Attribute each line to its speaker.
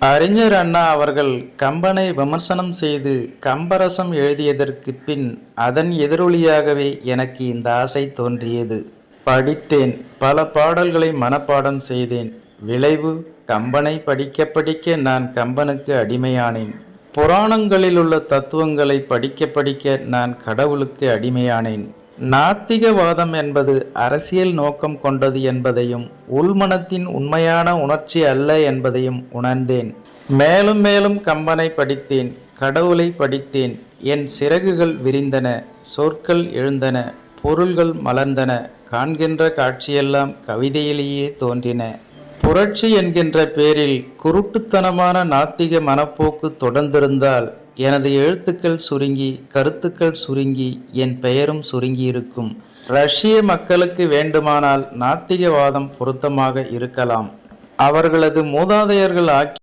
Speaker 1: அறிஞர் அண்ணா அவர்கள் கம்பனை விமர்சனம் செய்து கம்பரசம் எழுதியதற்கு பின் அதன் எதிரொலியாகவே எனக்கு இந்த ஆசை தோன்றியது. படித்தேன், பல பாடல்களை மனப்பாடம் செய்தேன். விளைவு, கம்பனை படிக்க படிக்க நான் கம்பனுக்கு அடிமையானேன். புராணங்களிலுள்ள தத்துவங்களை படிக்க படிக்க நான் கடவுளுக்கு அடிமையானேன். நாத்திகவாதம் என்பது அரசியல் நோக்கம் கொண்டது என்பதையும் உள்மனத்தின் உண்மையான உணர்ச்சி அல்ல என்பதையும் உணர்ந்தேன். மேலும் மேலும் கம்பனை படித்தேன், கடவுளை படித்தேன். என் சிறகுகள் விரிந்தன, சொற்கள் எழுந்தன, பொருள்கள் மலர்ந்தன. காண்கின்ற காட்சியெல்லாம் கவிதையிலேயே தோன்றின. புரட்சி என்கின்ற பேரில் குருட்டுத்தனமான நாத்திக மனப்போக்கு தொடர்ந்திருந்தால் எனது எழுத்துக்கள் சுருங்கி, கருத்துக்கள் சுருங்கி, என் பெயரும் சுருங்கியிருக்கும். ரஷ்ய மக்களுக்கு வேண்டுமானால் நாத்திகவாதம் பொருத்தமாக இருக்கலாம். அவர்களது மூதாதையர்கள் ஆக்கி